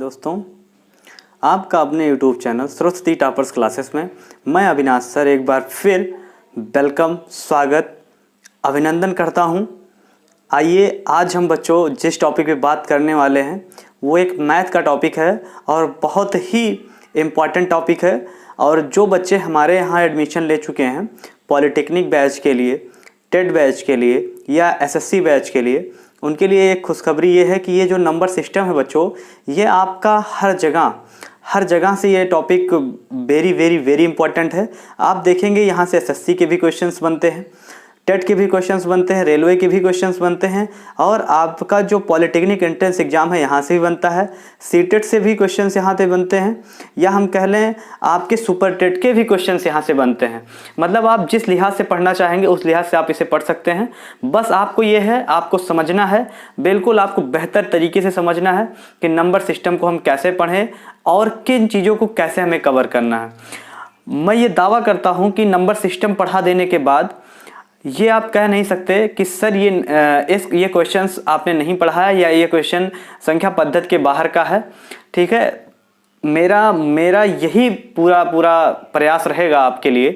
दोस्तों, आपका अपने YouTube channel Saraswati toppers classes में मैं अविनाश सर एक बार फिर वेलकम, स्वागत, अभिनंदन करता हूं। आइए आज हम बच्चों जिस टॉपिक पे बात करने वाले हैं वो एक मैथ का टॉपिक है और बहुत ही इम्पॉर्टेंट टॉपिक है। और जो बच्चे हमारे यहाँ एडमिशन ले चुके हैं पॉलिटेक्निक बैच के लिए, टेट बैच के लिए या एसएससी बैच के लिए, उनके लिए एक खुशखबरी ये है कि ये जो नंबर सिस्टम है बच्चों, ये आपका हर जगह से ये topic very very very important है। आप देखेंगे यहाँ से एसएससी के भी क्वेश्चंस बनते हैं, टेट के भी क्वेश्चंस बनते हैं, रेलवे के भी क्वेश्चंस बनते हैं और आपका जो पॉलिटेक्निक एंट्रेंस एग्जाम है यहाँ से भी बनता है, सीटेट से भी क्वेश्चंस यहाँ से बनते हैं, या हम कह लें आपके सुपर टेट के भी क्वेश्चंस यहाँ से बनते हैं। मतलब आप जिस लिहाज से पढ़ना चाहेंगे उस लिहाज से आप इसे पढ़ सकते हैं। बस आपको ये है, आपको समझना है, बिल्कुल आपको बेहतर तरीके से समझना है कि नंबर सिस्टम को हम कैसे पढ़ें और किन चीज़ों को कैसे हमें कवर करना है। मैं ये दावा करता हूँ कि नंबर सिस्टम पढ़ा देने के बाद ये आप कह नहीं सकते कि सर ये क्वेश्चंस आपने नहीं पढ़ा है या ये क्वेश्चन संख्या पद्धति के बाहर का है। ठीक है, मेरा यही पूरा प्रयास रहेगा आपके लिए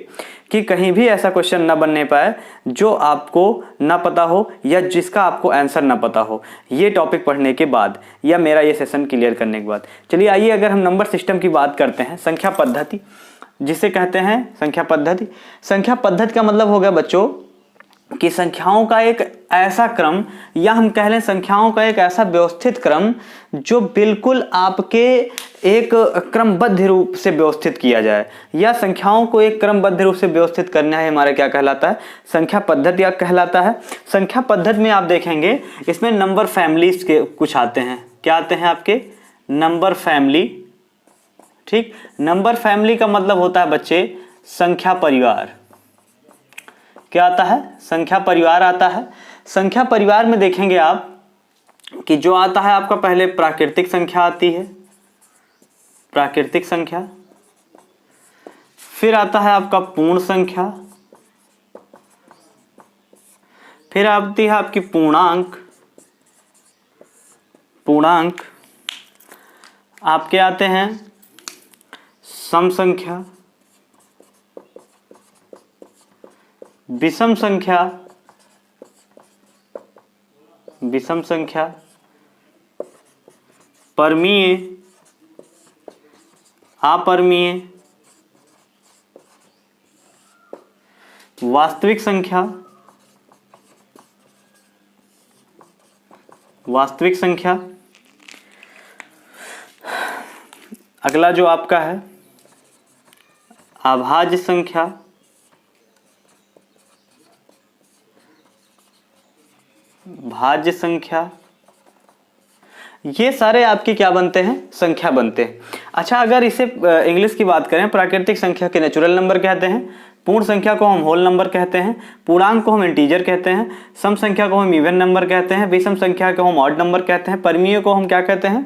कि कहीं भी ऐसा क्वेश्चन ना बनने पाए जो आपको ना पता हो या जिसका आपको आंसर ना पता हो, ये टॉपिक पढ़ने के बाद या मेरा ये सेशन क्लियर करने के बाद। चलिए आइए, अगर हम नंबर सिस्टम की बात करते हैं, संख्या पद्धति जिसे कहते हैं संख्या पद्धति। संख्या पद्धति का मतलब हो गया बच्चों कि संख्याओं का एक ऐसा क्रम, या हम कह लें संख्याओं का एक ऐसा व्यवस्थित क्रम जो बिल्कुल आपके एक क्रमबद्ध रूप से व्यवस्थित किया जाए, या संख्याओं को एक क्रमबद्ध रूप से व्यवस्थित करना है, हमारा क्या कहलाता है, संख्या पद्धति कहलाता है। संख्या पद्धति में आप देखेंगे इसमें नंबर फैमिलीज के कुछ आते हैं। क्या आते हैं आपके? Number family. ठीक, नंबर फैमिली का मतलब होता है बच्चे संख्या परिवार। क्या आता है? संख्या परिवार आता है। संख्या परिवार में देखेंगे आप कि जो आता है आपका, पहले प्राकृतिक संख्या आती है, प्राकृतिक संख्या, फिर आता है आपका पूर्ण संख्या, फिर आती है आपकी पूर्णांक, आपके आते हैं सम संख्या, विषम संख्या, परमीय, अपरमीय, वास्तविक संख्या, अगला जो आपका है अभाज्य संख्या, भाज्य संख्या। ये सारे आपके क्या बनते हैं? संख्या बनते हैं। अच्छा, अगर इसे इंग्लिश की बात करें, प्राकृतिक संख्या के नेचुरल नंबर कहते हैं, पूर्ण संख्या को हम होल नंबर कहते हैं, पूर्णांक को हम इंटीजर कहते हैं, सम संख्या को हम इवन नंबर कहते हैं, विषम संख्या को हम ऑड नंबर कहते हैं, परमीय को हम क्या कहते हैं?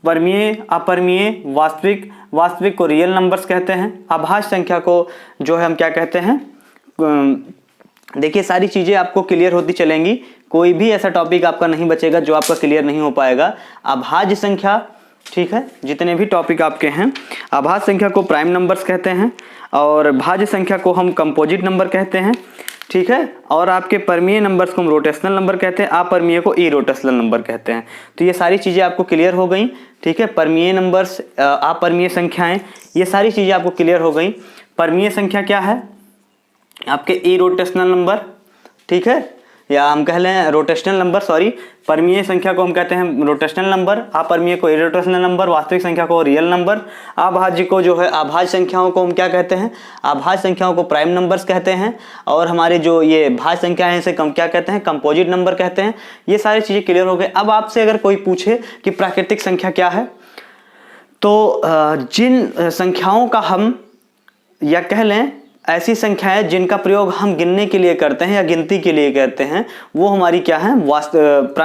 परमीय, अपरमीय, वास्तविक को रियल नंबर्स कहते हैं, अभाज्य संख्या को जो है हम क्या कहते हैं? देखिए, सारी चीजें आपको क्लियर होती चलेंगी, कोई भी ऐसा टॉपिक आपका नहीं बचेगा जो आपका क्लियर नहीं हो पाएगा। अभाज्य संख्या, ठीक है, जितने भी टॉपिक आपके हैं, अभाज्य संख्या को प्राइम नंबर्स कहते हैं और भाज्य संख्या को हम कंपोजिट नंबर कहते हैं। ठीक है, और आपके परमीय नंबर्स को हम रोटेशनल नंबर कहते हैं, अपरमीय को इरोटेशनल नंबर कहते हैं। तो ये सारी चीजें आपको क्लियर हो गई। ठीक है, परमीय नंबर्स, अपरमीय संख्याएं, ये सारी चीजें आपको क्लियर हो गई। परमीय संख्या क्या है? आपके इरोटेशनल नंबर, ठीक है, या हम कह लें रोटेशनल नंबर, सॉरी। परमीय संख्या को हम कहते हैं रोटेशनल नंबर, अपरमीय को इरोटेशनल नंबर, वास्तविक संख्या को रियल नंबर, अभाज्य को जो है अभाज्य संख्याओं को हम क्या कहते हैं? अभाज्य संख्याओं को प्राइम नंबर्स कहते हैं, और हमारे जो ये भाज्य संख्या है इसे कम क्या कहते हैं? कंपोजिट नंबर कहते हैं। ये सारी चीजें क्लियर हो गए। अब आपसे अगर कोई पूछे कि प्राकृतिक संख्या क्या है, तो जिन संख्याओं का हम, या कह लें ऐसी संख्याएं जिनका प्रयोग हम गिनने के लिए करते हैं या गिनती के लिए करते हैं वो हमारी क्या है,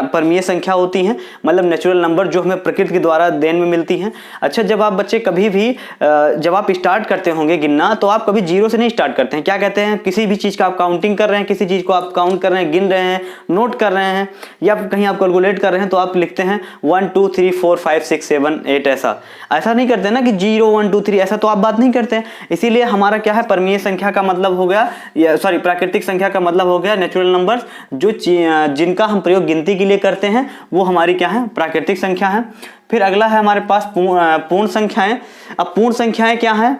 परमीय संख्या होती हैं, मतलब नेचुरल नंबर जो हमें प्रकृति के द्वारा देन में मिलती हैं। अच्छा, जब आप बच्चे कभी भी जब आप स्टार्ट करते होंगे गिनना तो आप कभी जीरो से नहीं स्टार्ट करते हैं। क्या कहते हैं, किसी भी चीज़ का आप काउंटिंग कर रहे हैं, किसी चीज़ को आप काउंट कर रहे हैं, गिन रहे हैं, नोट कर रहे हैं या कहीं आप कैलकुलेट कर रहे हैं तो आप लिखते हैं 1 2 3 4 5 6 7 8 ऐसा नहीं करते ना कि 0 1 2 3, ऐसा तो आप बात नहीं करते हैं। इसीलिए हमारा क्या है, परमीय संख्या का मतलब हो गया, सॉरी प्राकृतिक संख्या का मतलब हो गया नेचुरल नंबर्स, जो जिनका हम प्रयोग गिनती के लिए करते हैं वो हमारी क्या है, प्राकृतिक संख्या है। फिर अगला है हमारे पास पूर्ण संख्याएं। अब पूर्ण संख्याएं क्या है,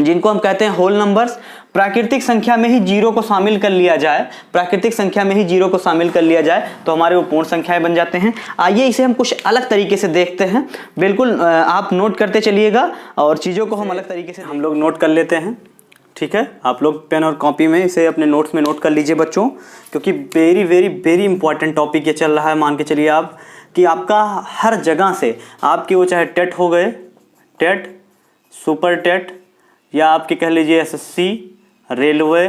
जिनको हम कहते हैं होल नंबर्स। प्राकृतिक संख्या में ही जीरो को शामिल कर लिया जाए, प्राकृतिक संख्या में ही जीरो को शामिल कर लिया जाए तो हमारे वो पूर्ण संख्याएं बन जाते हैं। आइए इसे हम कुछ अलग तरीके से देखते हैं। बिल्कुल आप नोट करते चलिएगा और चीज़ों को हम अलग तरीके से हम लोग नोट कर लेते हैं। ठीक है, आप लोग पेन और कॉपी में इसे अपने नोट्स में नोट कर लीजिए बच्चों, क्योंकि very very very important topic ये चल रहा है। मान के चलिए आप कि आपका हर जगह से आपके वो चाहे टेट हो गए, टेट, सुपर टेट, या आपके कह लीजिए एसएससी, रेलवे,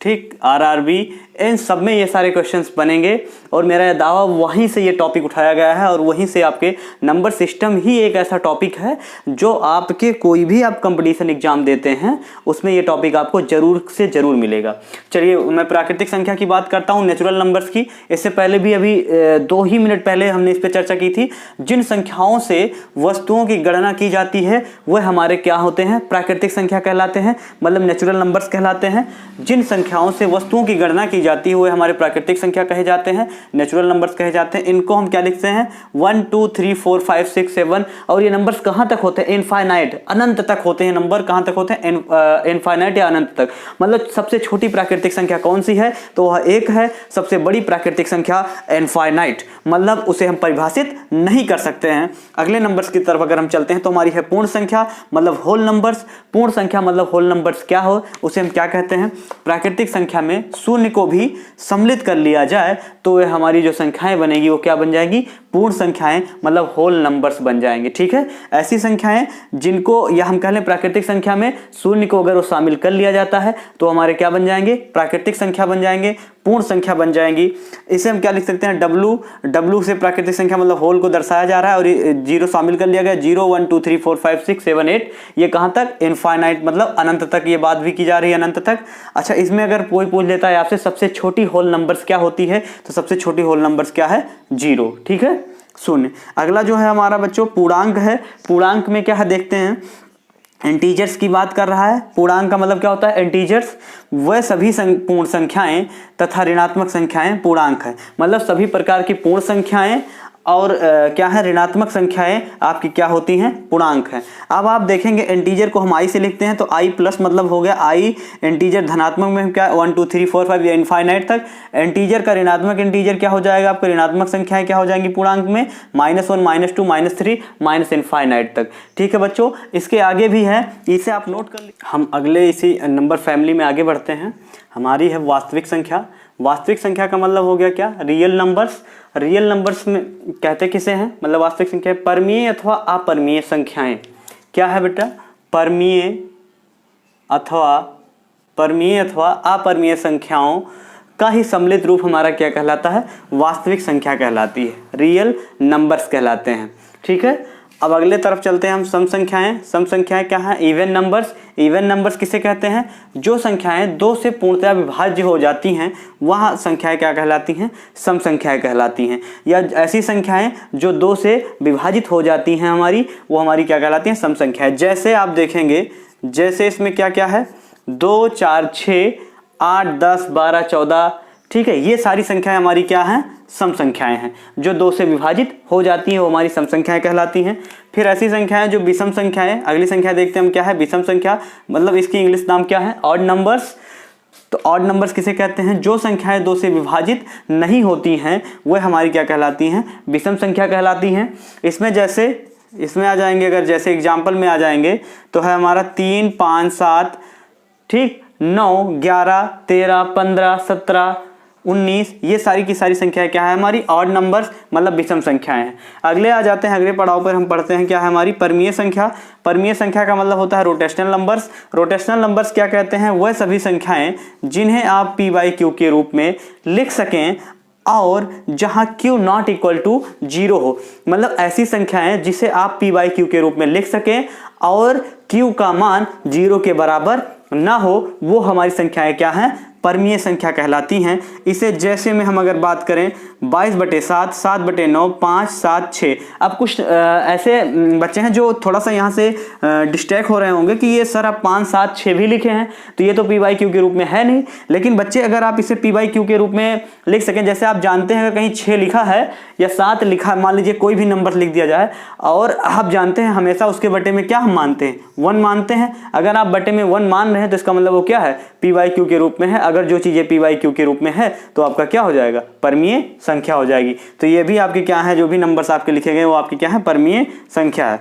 ठीक, आरआरबी, इन सब में ये सारे क्वेश्चंस बनेंगे। और मेरा दावा वहीं से ये टॉपिक उठाया गया है और वहीं से आपके नंबर सिस्टम ही एक ऐसा टॉपिक है जो आपके कोई भी आप कंपटीशन एग्जाम देते हैं उसमें ये टॉपिक आपको जरूर से जरूर मिलेगा। चलिए मैं प्राकृतिक संख्या की बात करता हूँ, नेचुरल नंबर्स की। इससे पहले भी अभी 2 ही मिनट पहले हमने इस पर चर्चा की थी। जिन संख्याओं से वस्तुओं की गणना की जाती है वह हमारे क्या होते हैं, प्राकृतिक संख्या कहलाते हैं, मतलब नेचुरल नंबर्स कहलाते हैं। जिन संख्याओं से वस्तुओं की गणना की जाती है वो हमारे प्राकृतिक संख्या कहे जाते हैं, नेचुरल नंबर्स कहे जाते हैं। इनको हम क्या लिखते हैं, 1 2 3 4 5 6 7। और ये नंबर्स कहाँ तक होते हैं, इनफाइनाइट, अनंत तक होते हैं। नंबर कहाँ तक होते हैं, इनफाइनाइट या अनंत तक। मतलब सबसे छोटी प्राकृतिक संख्या कौन सी है, तो वह 1 है। सबसे बड़ी प्राकृतिक संख्या इनफाइनाइट, मतलब उसे हम परिभाषित नहीं कर सकते हैं। अगले नंबर्स की तरफ अगर हम चलते हैं तो हमारी है पूर्ण संख्या, मतलब होल नंबर्स। पूर्ण संख्या मतलब होल नंबर्स क्या हो, उसे हम क्या कहते हैं, प्राकृतिक संख्या में शून्य को भी सम्मिलित कर लिया जाए तो ये हमारी जो संख्याएं बनेगी वो क्या बन जाएगी, पूर्ण संख्याएं, मतलब होल नंबर्स बन जाएंगे। ठीक है, ऐसी संख्याएं जिनको, या हम कह लें प्राकृतिक संख्या में शून्य को अगर वो शामिल कर लिया जाता है तो हमारे क्या बन जाएंगे, प्राकृतिक संख्या बन जाएंगे, पूर्ण संख्या बन जाएंगी। इसे हम क्या लिख सकते हैं, डब्लू। डब्लू से प्राकृतिक संख्या मतलब होल को दर्शाया जा रहा है और जीरो शामिल कर लिया गया, 0 1 2 3 4 5 6 7 8। ये कहाँ तक, इनफाइनाइट, मतलब अनंत तक ये बात भी की जा रही है, अनंत तक। अच्छा, इसमें अगर कोई पूछ लेता है आपसे सबसे छोटी होल नंबर्स क्या होती है, तो सबसे छोटी होल नंबर्स क्या है, 0। ठीक है, शून्य। अगला जो है हमारा बच्चों पूर्णांक है। पूर्णांक में क्या है देखते हैं, इंटीजर्स की बात कर रहा है। पूर्णांक का मतलब क्या होता है, इंटीजर्स। वह सभी पूर्ण संख्याएं तथा ऋणात्मक संख्याएं पूर्णांक है, मतलब सभी प्रकार की पूर्ण संख्याएं और क्या है, ऋणात्मक संख्याएं आपकी क्या होती हैं, पूर्णांक है। अब आप देखेंगे इंटीजर को हम आई से लिखते हैं तो आई प्लस मतलब हो गया आई। इंटीजर धनात्मक में क्या, 1 2 3 4 5 या इनफाइनाइट तक। इंटीजर का ऋणात्मक इंटीजर क्या हो जाएगा, आपको ऋणात्मक संख्याएं क्या हो जाएंगी पूर्णांक में, -1 -2 -3 माइनस इनफाइनाइट तक। ठीक है बच्चों, इसके आगे भी है, इसे आप नोट कर लीजिए। हम अगले इसी नंबर फैमिली में आगे बढ़ते हैं। हमारी है वास्तविक संख्या। वास्तविक संख्या का मतलब हो गया क्या, रियल नंबर्स। रियल नंबर्स में कहते किसे हैं, मतलब वास्तविक संख्या परमीय अथवा अपरमीय संख्याएं। क्या है बेटा, परमीय अथवा अपरमीय संख्याओं का ही सम्मिलित रूप हमारा क्या कहलाता है, वास्तविक संख्या कहलाती है, रियल नंबर्स कहलाते हैं। ठीक है, अब अगले तरफ चलते हैं हम, सम संख्याएं। सम संख्याएं क्या है, इवन नंबर्स। इवन नंबर्स किसे कहते हैं, जो संख्याएं 2 से पूर्णतया विभाज्य हो जाती हैं वह संख्याएं क्या कहलाती हैं, सम संख्याएं कहलाती हैं। या ऐसी संख्याएं जो 2 से विभाजित हो जाती हैं हमारी, वो हमारी क्या कहलाती हैं, सम संख्याएं। जैसे आप देखेंगे, जैसे इसमें क्या क्या है, 2 4 6 8 10 12 14। ठीक है, ये सारी संख्याएं हमारी क्या हैं, सम संख्याएं हैं। जो 2 से विभाजित हो जाती हैं वो हमारी सम संख्याएं कहलाती हैं। फिर ऐसी संख्याएं जो विषम संख्याएं, अगली संख्या देखते हैं हम क्या है, विषम संख्या, मतलब इसकी इंग्लिश नाम क्या है, ऑड नंबर्स। तो ऑड नंबर्स किसे कहते हैं, जो संख्याएं 2 से विभाजित नहीं होती हैं वह हमारी क्या कहलाती हैं, विषम संख्या कहलाती हैं। इसमें जैसे इसमें आ जाएंगे, अगर जैसे एग्जाम्पल में आ जाएंगे तो है हमारा 3 5 7, ठीक, 9 11 13 15 17 19, ये सारी की सारी संख्याएं क्या है हमारी ऑड नंबर्स मतलब विषम संख्याएं हैं। अगले आ जाते हैं, अगले पड़ाव पर हम पढ़ते हैं क्या है हमारी परमीय संख्या। परमीय संख्या का मतलब होता है रोटेशनल नंबर्स। रोटेशनल नंबर्स क्या कहते हैं, वह सभी संख्याएं जिन्हें आप p/q के रूप में लिख सकें और जहां q नॉट इक्वल टू 0 हो, मतलब ऐसी संख्याएं जिसे आप p/q के रूप में लिख सकें और q का मान 0 के बराबर ना हो, वो हमारी संख्याएं क्या हैं, परमीय संख्या कहलाती हैं। इसे जैसे में हम अगर बात करें 22/7, 7/9, 5, 7, 6। अब कुछ ऐसे बच्चे हैं जो थोड़ा सा यहाँ से डिस्ट्रैक्ट हो रहे होंगे कि ये सर आप 5, 7, 6 भी लिखे हैं तो ये तो p/q के रूप में है नहीं। लेकिन बच्चे अगर आप इसे p/q के रूप में लिख सकें, जैसे आप जानते हैं अगर कहीं 6 लिखा है या 7 लिखा है, मान लीजिए कोई भी नंबर लिख दिया जाए और आप जानते हैं हमेशा उसके बटे में क्या हम मानते हैं, 1 मानते हैं। अगर आप बटे में 1 मान रहे हैं तो इसका मतलब वो क्या है, p/q के रूप में है। अगर जो चीजें p/q के रूप में है तो आपका क्या हो जाएगा, परमीय संख्या हो जाएगी। तो ये भी आपके क्या है, जो भी नंबर्स आपके लिखे गए वो आपके क्या है, परमीय संख्या है।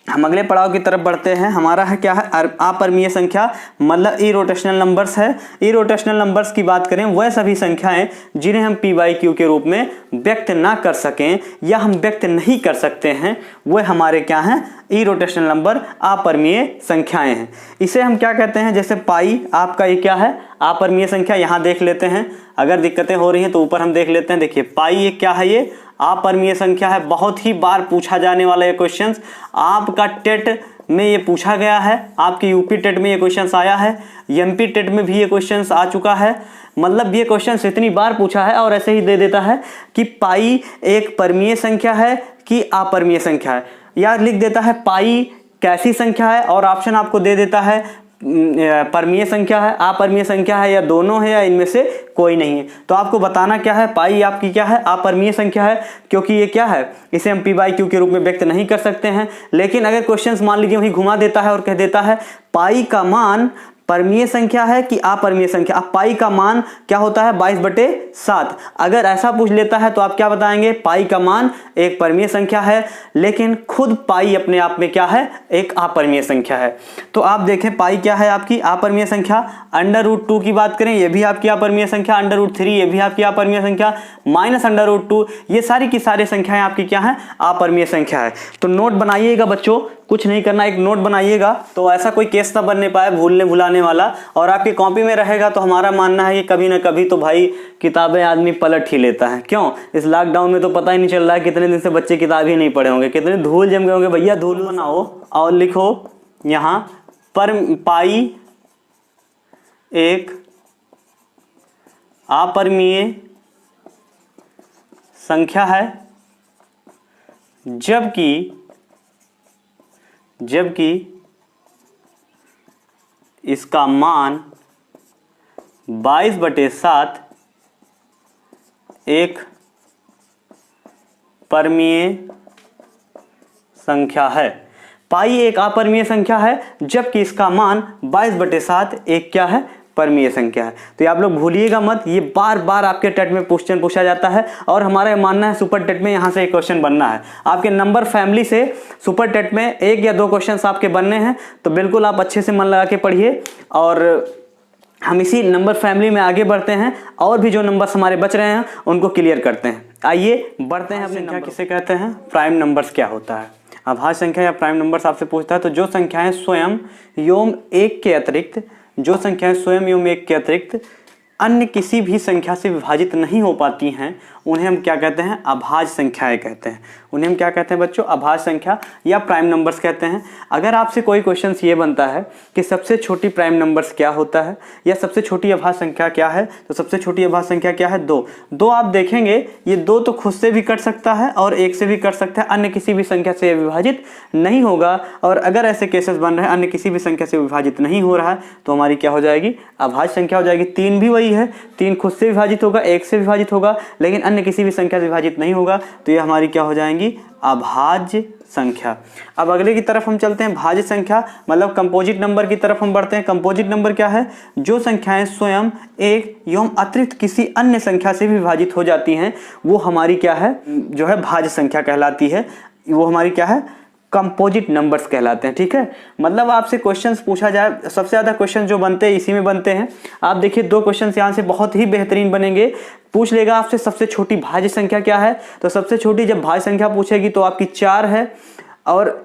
हम अगले पड़ाव की तरफ बढ़ते हैं। हमारा है क्या है, अपरमीय संख्या मतलब इरोटेशनल नंबर्स है। इरोटेशनल नंबर्स की बात करें, वह सभी संख्याएं जिन्हें हम p/q के रूप में व्यक्त ना कर सकें या हम व्यक्त नहीं कर सकते हैं, वह हमारे क्या हैं, इरोटेशनल नंबर अपरमीय संख्याएं हैं। इसे हम क्या कहते हैं, जैसे पाई आपका ये क्या है, अपरमीय संख्या। यहाँ देख लेते हैं, अगर दिक्कतें हो रही हैं तो ऊपर हम देख लेते हैं। देखिए पाई ये क्या है, ये अपरमीय संख्या है। बहुत ही बार पूछा जाने वाला ये क्वेश्चन, आपका टेट में ये पूछा गया है, आपके यूपी टेट में ये क्वेश्चन आया है, एमपी टेट में भी ये क्वेश्चन आ चुका है। मतलब ये क्वेश्चन इतनी बार पूछा है और ऐसे ही दे देता है कि पाई एक परमीय संख्या है कि अपरमीय संख्या है, या लिख देता है पाई कैसी संख्या है और ऑप्शन आपको दे देता है परमीय संख्या है, अपरमीय संख्या है, या दोनों है, या इनमें से कोई नहीं है। तो आपको बताना क्या है, पाई आपकी क्या है, अपरमीय संख्या है, क्योंकि ये क्या है, इसे हम p/q के रूप में व्यक्त नहीं कर सकते हैं। लेकिन अगर क्वेश्चन मान लीजिए वही घुमा देता है और कह देता है पाई का मान परमीय संख्या है कि अपरमीय संख्या, अब पाई का मान क्या होता है, 22/7। अगर ऐसा पूछ लेता है तो आप क्या बताएंगे, पाई का मान एक परमीय संख्या है, लेकिन खुद पाई अपने आप में क्या है, एक अपरमीय संख्या है। तो आप देखें पाई क्या है आपकी अपरमीय संख्या। √2 की बात करें, ये भी आपकी अपरमीय संख्या। √3 ये भी आपकी अपरमीय संख्या। -√2 ये सारी की सारी संख्याएं आपकी क्या है, अपरमीय संख्या है। तो नोट बनाइएगा बच्चों, कुछ नहीं करना, एक नोट बनाइएगा तो ऐसा कोई केस ना बनने पाए भूलने भुलाने वाला, और आपकी कॉपी में रहेगा तो हमारा मानना है कि कभी ना कभी तो भाई किताबें आदमी पलट ही लेता है। क्यों, इस लॉकडाउन में तो पता ही नहीं चल रहा है कितने दिन से बच्चे किताब ही नहीं पढ़े होंगे, कितने धूल जम गए होंगे। भैया धूल बनाओ और लिखो यहाँ पर पाई एक अपरमीय संख्या है जबकि इसका मान 22/7 एक परमीय संख्या है। पाई एक अपरमीय संख्या है जबकि इसका मान 22/7 एक क्या है, परमीय संख्या है। तो ये आप लोग भूलिएगा मत, ये बार बार आपके टेट में क्वेश्चन पूछा जाता है और हमारा मानना है सुपर टेट में यहाँ से एक क्वेश्चन बनना है। आपके नंबर फैमिली से सुपर टेट में 1 या 2 क्वेश्चन आपके बनने हैं, तो बिल्कुल आप अच्छे से मन लगा के पढ़िए और हम इसी नंबर फैमिली में आगे बढ़ते हैं और भी जो नंबर्स हमारे बच रहे हैं उनको क्लियर करते हैं। आइए बढ़ते हैं अपने नंबर। किसे कहते हैं, प्राइम नंबर्स क्या होता है। अभाज्य संख्या या प्राइम नंबर्स आपसे पूछता है तो जो संख्याएं स्वयं एवं 1 के अतिरिक्त, जो संख्याएं स्वयं एवं 1 के अतिरिक्त अन्य किसी भी संख्या से विभाजित नहीं हो पाती हैं, उन्हें हम क्या कहते हैं, अभाज्य संख्याएं कहते हैं। उन्हें हम क्या कहते हैं बच्चों, अभाज्य संख्या या प्राइम नंबर्स कहते हैं। अगर आपसे कोई क्वेश्चन ये बनता है कि सबसे छोटी प्राइम नंबर्स क्या होता है या सबसे छोटी अभाज्य संख्या क्या है, तो सबसे छोटी अभाज्य संख्या क्या है, 2। आप देखेंगे ये 2 तो खुद से भी कट सकता है और 1 से भी कट सकता है, अन्य किसी भी संख्या से विभाजित नहीं होगा। और अगर ऐसे केसेस बन रहे हैं अन्य किसी भी संख्या से विभाजित नहीं हो रहा है तो हमारी क्या हो जाएगी, अभाज्य संख्या हो जाएगी। 3 भी वही है, 3 खुद से विभाजित होगा, 1 से विभाजित होगा, लेकिन अन्य किसी भी संख्या से विभाजित नहीं होगा, तो ये हमारी क्या हो जाएंगी, अभाज्य संख्या। अब अगले की तरफ हम चलते हैं, भाज्य संख्या मतलब कंपोजिट नंबर की तरफ हम बढ़ते हैं। कंपोजिट नंबर क्या है, जो संख्याएं स्वयं 1 एवं अतिरिक्त किसी अन्य संख्या से विभाजित हो जाती हैं, वो हमारी क्या है, जो है भाज्य संख्या कहलाती है। वो हमारी क्या है, कंपोजिट नंबर्स कहलाते हैं। ठीक है, मतलब आपसे क्वेश्चंस पूछा जाए, सबसे ज़्यादा क्वेश्चन जो बनते हैं इसी में बनते हैं। आप देखिए 2 क्वेश्चंस यहाँ से बहुत ही बेहतरीन बनेंगे। पूछ लेगा आपसे सबसे छोटी भाज्य संख्या क्या है, तो सबसे छोटी जब भाज्य संख्या पूछेगी तो आपकी 4 है, और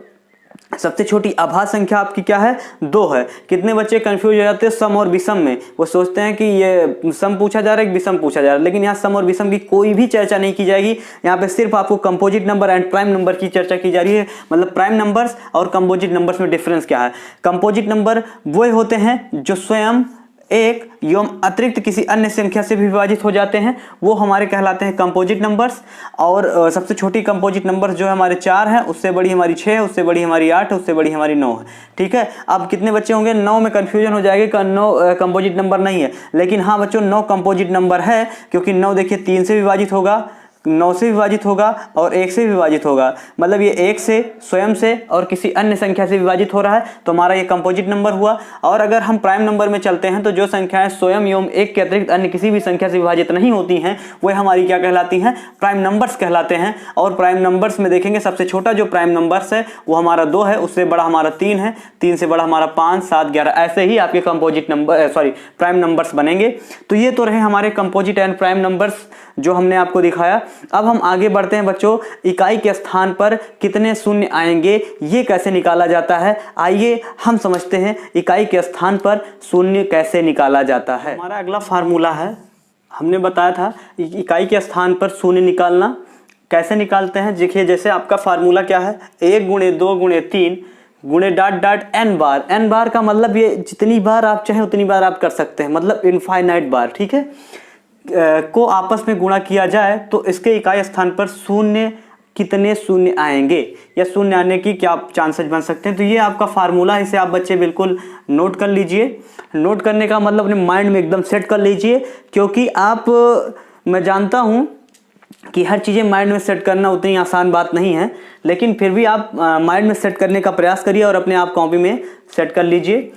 सबसे छोटी अभाज्य संख्या आपकी क्या है, 2 है। कितने बच्चे कंफ्यूज हो जाते हैं सम और विषम में, वो सोचते हैं कि ये सम पूछा जा रहा है कि विषम पूछा जा रहा है, लेकिन यहाँ सम और विषम की कोई भी चर्चा नहीं की जाएगी। यहाँ पे सिर्फ आपको composite number and prime number की चर्चा की जा रही है। मतलब प्राइम नंबर्स और कंपोजिट नंबर्स में डिफरेंस क्या है। कंपोजिट नंबर वो होते हैं जो स्वयं एक एवं अतिरिक्त किसी अन्य संख्या से भी विभाजित हो जाते हैं, वो हमारे कहलाते हैं कंपोजिट नंबर्स। और सबसे छोटी कंपोजिट नंबर्स जो है हमारे 4 हैं, उससे बड़ी हमारी 6 है, उससे बड़ी हमारी 8 है, उससे बड़ी हमारी 9 है। ठीक है, अब कितने बच्चे होंगे, 9 में कन्फ्यूजन हो जाएगी कि 9 कंपोजिट नंबर नहीं है, लेकिन हाँ बच्चों 9 कंपोजिट नंबर है, क्योंकि 9 देखिए 3 से विभाजित होगा, 9 से विभाजित होगा और 1 से विभाजित होगा। मतलब ये 1 से, स्वयं से और किसी अन्य संख्या से विभाजित हो रहा है, तो हमारा ये कंपोजिट नंबर हुआ। और अगर हम प्राइम नंबर में चलते हैं तो जो संख्याएं स्वयं एवं 1 के अतिरिक्त अन्य किसी भी संख्या से विभाजित नहीं होती हैं, वह हमारी क्या कहलाती हैं, प्राइम नंबर्स कहलाते हैं। और प्राइम नंबर्स में देखेंगे सबसे छोटा जो प्राइम नंबर्स है वो हमारा 2 है, उससे बड़ा हमारा 3 है, 3 से बड़ा हमारा 5, 7, 11, ऐसे ही आपके कंपोजिट नंबर प्राइम नंबर्स बनेंगे। तो ये तो रहे हमारे कंपोजिट एंड प्राइम नंबर्स जो हमने आपको दिखाया। अब हम आगे बढ़ते हैं बच्चों, इकाई के स्थान पर कितने शून्य आएंगे ये कैसे निकाला जाता है। आइए हम समझते हैं इकाई के स्थान पर शून्य कैसे निकाला जाता है। हमारा अगला फार्मूला है, हमने बताया था इकाई के स्थान पर शून्य निकालना कैसे निकालते हैं। देखिए जैसे आपका फार्मूला क्या है, 1 × 2 × 3 गुणे डॉट डॉट n बार। n बार का मतलब ये जितनी बार आप चाहें उतनी बार आप कर सकते हैं, मतलब इनफाइनाइट बार। ठीक है, को आपस में गुणा किया जाए तो इसके इकाई स्थान पर शून्य कितने शून्य आएंगे या शून्य आने की क्या चांसेस बन सकते हैं। तो ये आपका फार्मूला है, इसे आप बच्चे बिल्कुल नोट कर लीजिए। नोट करने का मतलब अपने माइंड में एकदम सेट कर लीजिए, क्योंकि मैं जानता हूँ कि हर चीज़ें माइंड में सेट करना उतनी आसान बात नहीं है, लेकिन फिर भी आप माइंड में सेट करने का प्रयास करिए और अपने आप कॉपी में सेट कर लीजिए।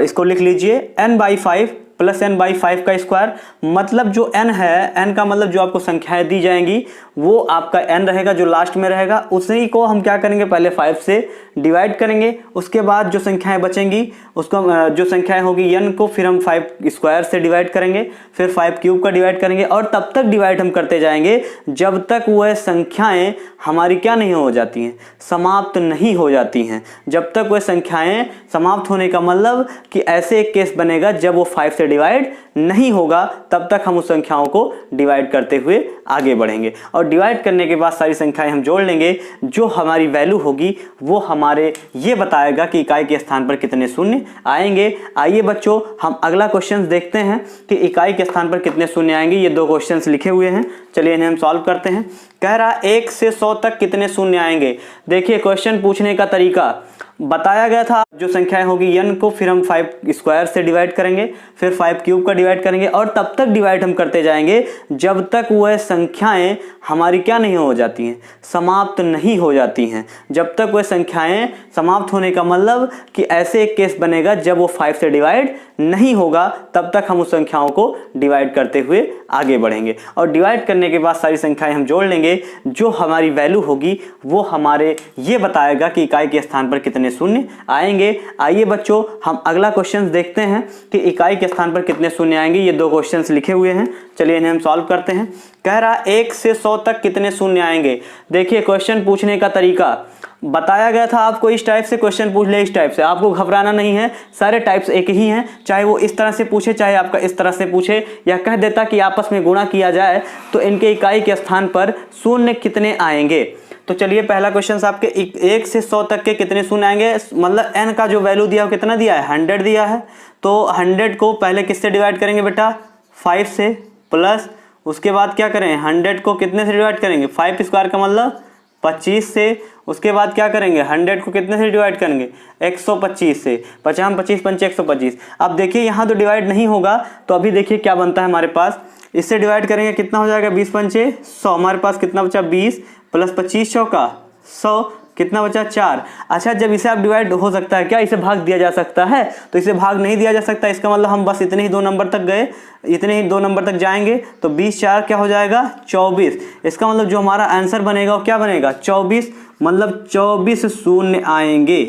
इसको लिख लीजिए n/5 + n/5 का स्क्वायर। मतलब जो n है, n का मतलब जो आपको संख्याएं दी जाएंगी वो आपका n रहेगा, जो लास्ट में रहेगा उसी को हम क्या करेंगे, पहले 5 से डिवाइड करेंगे, उसके बाद जो संख्याएं बचेंगी उसको जो संख्याएं होगी n को फिर हम 5 स्क्वायर से डिवाइड करेंगे, फिर 5 क्यूब का डिवाइड करेंगे, और तब तक डिवाइड हम करते जाएंगे जब तक वह संख्याएं हमारी क्या नहीं हो जाती हैं, समाप्त नहीं हो जाती हैं। जब तक वह संख्याएं समाप्त होने का मतलब कि ऐसे एक केस बनेगा जब वो 5 से डिवाइड नहीं होगा, तब तक हम उस संख्याओं को डिवाइड करते हुए आगे बढ़ेंगे। और डिवाइड करने के बाद सारी संख्याएं हम जोड़ लेंगे, जो हमारी वैल्यू होगी वो हमारे ये बताएगा कि इकाई के स्थान पर कितने शून्य आएंगे। आइए बच्चों हम अगला क्वेश्चन देखते हैं कि इकाई के स्थान पर कितने शून्य आएंगे। ये 2 क्वेश्चंस लिखे हुए हैं, चलिए इन्हें हम सॉल्व करते हैं। कह रहा 1 से 100 तक कितने शून्य आएंगे। देखिए क्वेश्चन पूछने का तरीका बताया गया था, जो संख्याएं होगी n को फिर हम 5 स्क्वायर से डिवाइड करेंगे, फिर 5 क्यूब का डिवाइड करेंगे, और तब तक डिवाइड हम करते जाएंगे जब तक वह संख्याएं हमारी क्या नहीं हो जाती हैं, समाप्त नहीं हो जाती हैं। जब तक वह संख्याएं समाप्त होने का मतलब कि ऐसे एक केस बनेगा जब वो 5 से डिवाइड नहीं होगा, तब तक हम उस संख्याओं को डिवाइड करते हुए आगे बढ़ेंगे। और डिवाइड करने के बाद सारी संख्याएं हम जोड़ लेंगे, जो हमारी वैल्यू होगी वो हमारे ये बताएगा कि इकाई के स्थान पर कितने शून्य आएंगे। आइए बच्चों हम अगला क्वेश्चन देखते हैं कि इकाई के स्थान पर कितने शून्य आएंगे। ये 2 क्वेश्चंस लिखे हुए हैं, चलिए इन्हें हम सॉल्व करते हैं। कह रहा 1 से 100 तक कितने शून्य आएंगे। देखिए क्वेश्चन पूछने का तरीका बताया गया था आपको, इस टाइप से क्वेश्चन पूछ ले, इस टाइप से आपको घबराना नहीं है, सारे टाइप्स एक ही हैं, चाहे वो इस तरह से पूछे चाहे आपका इस तरह से पूछे, या कह देता कि आपस में गुणा किया जाए तो इनके इकाई के स्थान पर शून्य कितने आएंगे। तो चलिए पहला क्वेश्चन आपके 1 से 100 तक के कितने शून्य आएंगे। मतलब n का जो वैल्यू दिया है वो कितना दिया है, 100 दिया है। तो 100 को पहले किससे डिवाइड करेंगे बेटा, 5 से, प्लस उसके बाद क्या करें, 100 को कितने से डिवाइड करेंगे, 5 स्क्वायर का मतलब 25 से। उसके बाद क्या करेंगे, 100 को कितने से डिवाइड करेंगे, 125 से। 50 25 पंचे 125। अब देखिए यहाँ तो डिवाइड नहीं होगा, तो अभी देखिए क्या बनता है हमारे पास, इससे डिवाइड करेंगे कितना हो जाएगा, 20 पंचे 100। हमारे पास कितना बचा, 20 + 25 चौका 100, कितना बचा, 4। अच्छा जब इसे आप डिवाइड हो सकता है क्या, इसे भाग दिया जा सकता है, तो इसे भाग नहीं दिया जा सकता। इसका मतलब हम बस इतने ही 2 नंबर तक गए, इतने ही 2 नंबर तक जाएंगे, तो 20 4 क्या हो जाएगा, 24। इसका मतलब जो हमारा आंसर बनेगा वो क्या बनेगा, 24 मतलब 24 शून्य आएंगे,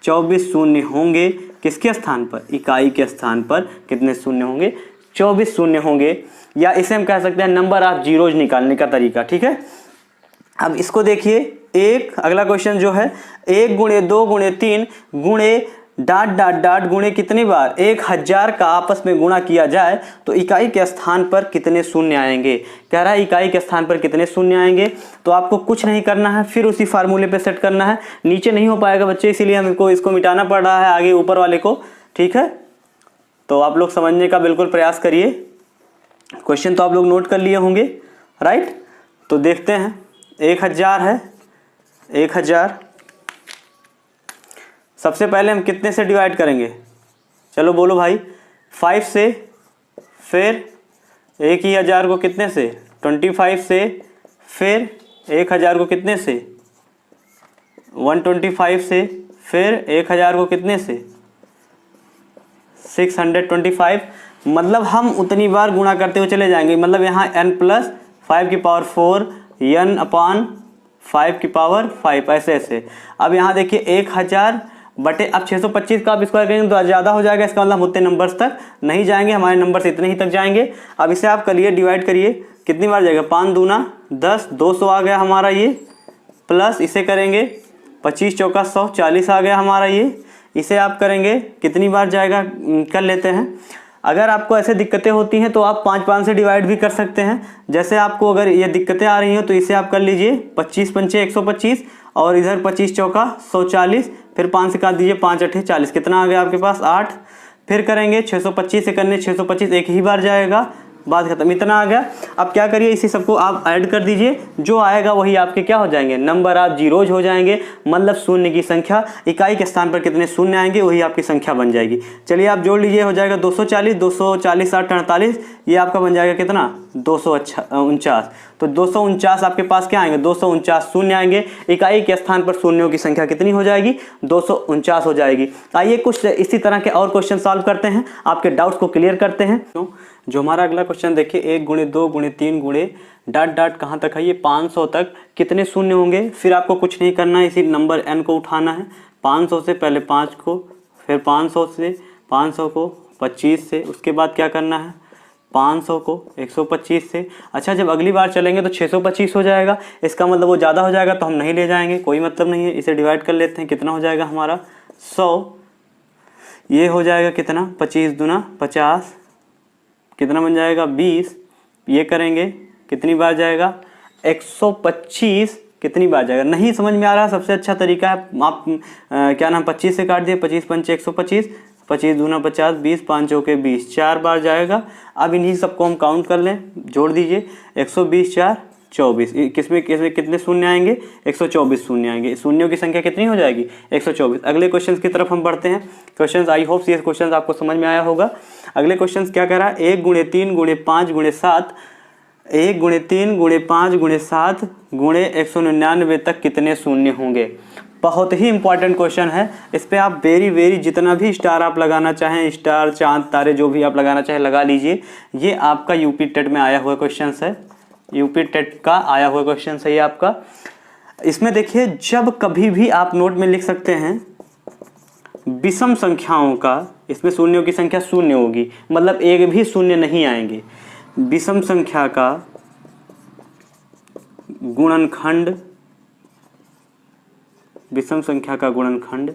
24 शून्य होंगे किसके स्थान पर, इकाई के स्थान पर कितने शून्य होंगे, 24 शून्य होंगे। या इसे हम कह सकते हैं नंबर ऑफ जीरोज निकालने का तरीका, ठीक है। अब इसको देखिए, एक अगला क्वेश्चन जो है 1 गुणे 2 गुणे 3 गुणे डाट डाट डाट गुणे कितनी बार 1000 का आपस में गुणा किया जाए तो इकाई के स्थान पर कितने शून्य आएंगे। कह रहा है इकाई के स्थान पर कितने शून्य आएंगे, तो आपको कुछ नहीं करना है, फिर उसी फार्मूले पे सेट करना है। नीचे नहीं हो पाएगा बच्चे, इसीलिए हमको इसको मिटाना पड़ रहा है आगे ऊपर वाले को, ठीक है। तो आप लोग समझने का बिल्कुल प्रयास करिए। क्वेश्चन तो आप लोग नोट कर लिए होंगे, राइट। तो देखते हैं, 1000 है, 1000 सबसे पहले हम कितने से डिवाइड करेंगे, चलो बोलो भाई, 5 से, फिर 1000 को कितने से, 25 से, फिर 1000 को कितने से, 125 से, फिर 1000 को कितने से, 625। मतलब हम उतनी बार गुणा करते हुए चले जाएंगे। मतलब यहाँ n+5⁴ n/5⁵ ऐसे ऐसे। अब यहाँ देखिए 1000 बटे, अब 625 का आप स्क्वायर करेंगे तो ज़्यादा हो जाएगा, इसका मतलब हम उतने नंबर्स तक नहीं जाएंगे, हमारे नंबर्स इतने ही तक जाएंगे। अब इसे आप करिए, डिवाइड करिए, कितनी बार जाएगा, 5 दूना 10, 200 आ गया हमारा ये, प्लस इसे करेंगे 25 चौका 100, 40 आ गया हमारा ये। इसे आप करेंगे कितनी बार जाएगा, कर लेते हैं। अगर आपको ऐसे दिक्कतें होती हैं तो आप 5 से डिवाइड भी कर सकते हैं। जैसे आपको अगर ये दिक्कतें आ रही हैं तो इसे आप कर लीजिए 25 पंचे 125 और इधर 25 चौका 140, फिर 5 से काट दीजिए, 5 8 40, कितना आ गया आपके पास 8। फिर करेंगे 625 से करने, 625 एक ही बार जाएगा, बात खत्म, इतना आ गया। अब क्या करिए, इसी सबको आप ऐड कर दीजिए, जो आएगा वही आपके क्या हो जाएंगे, नंबर ऑफ जीरोज हो जाएंगे। मतलब शून्य की संख्या, इकाई के स्थान पर कितने शून्य आएंगे वही आपकी संख्या बन जाएगी। चलिए आप जोड़ लीजिए, हो जाएगा 240, 240 8 48, ये आपका बन जाएगा कितना, 249। तो 249 आपके पास क्या आएंगे, 249 शून्य आएंगे। इकाई के स्थान पर शून्यों की संख्या कितनी हो जाएगी, 249 हो जाएगी। आइए कुछ इसी तरह के और क्वेश्चन सॉल्व करते हैं, आपके डाउट्स को क्लियर करते हैं। जो हमारा अगला क्वेश्चन देखिए, 1 गुणे 2 गुणे 3 गुणे डाट डाट कहाँ तक है, ये 500 तक कितने शून्य होंगे। फिर आपको कुछ नहीं करना है, इसी नंबर n को उठाना है। 500 से पहले 5 को, फिर 500 से 500 को 25 से, उसके बाद क्या करना है 500 को 125 से। अच्छा, जब अगली बार चलेंगे तो 625 हो जाएगा, इसका मतलब वो ज़्यादा हो जाएगा तो हम नहीं ले जाएंगे, कोई मतलब नहीं है। इसे डिवाइड कर लेते हैं, कितना हो जाएगा हमारा 100, ये हो जाएगा कितना 25 दूना 50, कितना बन जाएगा 20। ये करेंगे कितनी बार जाएगा 125, कितनी बार जाएगा नहीं समझ में आ रहा। सबसे अच्छा तरीका है आप क्या नाम 25 से काट दिए, 25 पंचे 125, 25 दूना 50, 20 5 चौके 20, 4 बार जाएगा। अब इन्हीं सबको हम काउंट कर लें, जोड़ दीजिए, 120 4 24, किसमें कितने शून्य आएंगे, 124 शून्य आएंगे। शून्यों की संख्या कितनी हो जाएगी 124। अगले क्वेश्चन की तरफ हम बढ़ते हैं। क्वेश्चन आई होप ये क्वेश्चन आपको समझ में आया होगा। अगले क्वेश्चन क्या कह रहा है, 1 गुणे 3 गुणे 5 गुणे 7, 1 गुणे 3 गुणे 5 गुणे 7 गुणे 199 तक कितने शून्य होंगे। बहुत ही इंपॉर्टेंट क्वेश्चन है, इस पे आप वेरी जितना भी स्टार आप लगाना चाहें, स्टार चांद तारे जो भी आप लगाना चाहें लगा लीजिए। ये आपका यूपी टेट में आया हुआ क्वेश्चन है, यूपी टेट का आया हुआ क्वेश्चन है ये आपका। इसमें देखिए, जब कभी भी आप नोट में लिख सकते हैं विषम संख्याओं का, इसमें शून्यों की संख्या शून्य होगी, मतलब एक भी शून्य नहीं आएंगे। विषम संख्या का गुणनखंड, विषम संख्या का गुणनखंड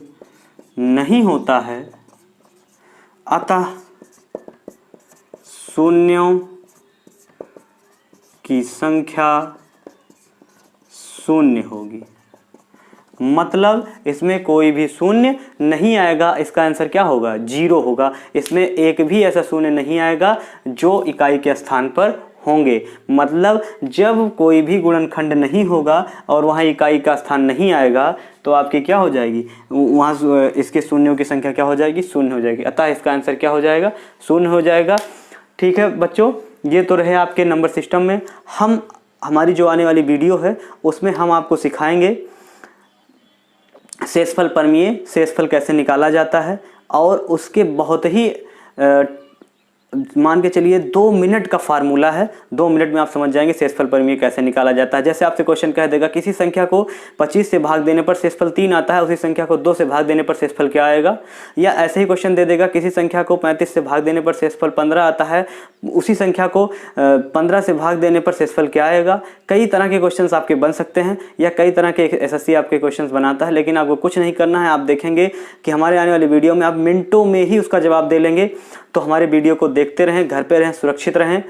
नहीं होता है, अतः शून्यों की संख्या शून्य होगी। मतलब इसमें कोई भी शून्य नहीं आएगा, इसका आंसर क्या होगा 0 होगा। इसमें एक भी ऐसा शून्य नहीं आएगा जो इकाई के स्थान पर होंगे। मतलब जब कोई भी गुणनखंड नहीं होगा और वहाँ इकाई का स्थान नहीं आएगा तो आपकी क्या हो जाएगी, वहाँ इसके शून्यों की संख्या क्या हो जाएगी, शून्य हो जाएगी। अतः इसका आंसर क्या हो जाएगा, शून्य हो जाएगा। ठीक है बच्चों, ये तो रहे आपके नंबर सिस्टम में। हमारी जो आने वाली वीडियो है उसमें हम आपको सिखाएंगे शेषफल प्रमेय, शेषफल कैसे निकाला जाता है, और उसके बहुत ही मान के चलिए 2 मिनट का फार्मूला है, 2 मिनट में आप समझ जाएंगे शेषफल परिमेय कैसे निकाला जाता है। जैसे आपसे क्वेश्चन कह देगा किसी संख्या को 25 से भाग देने पर शेषफल 3 आता है, उसी संख्या को 2 से भाग देने पर शेषफल क्या आएगा। या ऐसे ही क्वेश्चन दे देगा किसी संख्या को 35 से भाग देने पर शेषफल 15 आता है, उसी संख्या को 15 से भाग देने पर शेषफल क्या आएगा। कई तरह के क्वेश्चंस आपके बन सकते हैं या कई तरह के एसएससी आपके क्वेश्चंस बनाता है, लेकिन आपको कुछ नहीं करना है। आप देखेंगे कि हमारे आने वाली वीडियो में आप मिनटों में ही उसका जवाब दे लेंगे। तो हमारे वीडियो को देखते रहें, घर पे रहें, सुरक्षित रहें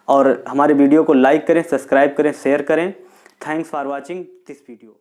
और हमारे वीडियो को लाइक करें, सब्सक्राइब करें, शेयर करें। Thanks for watching this video.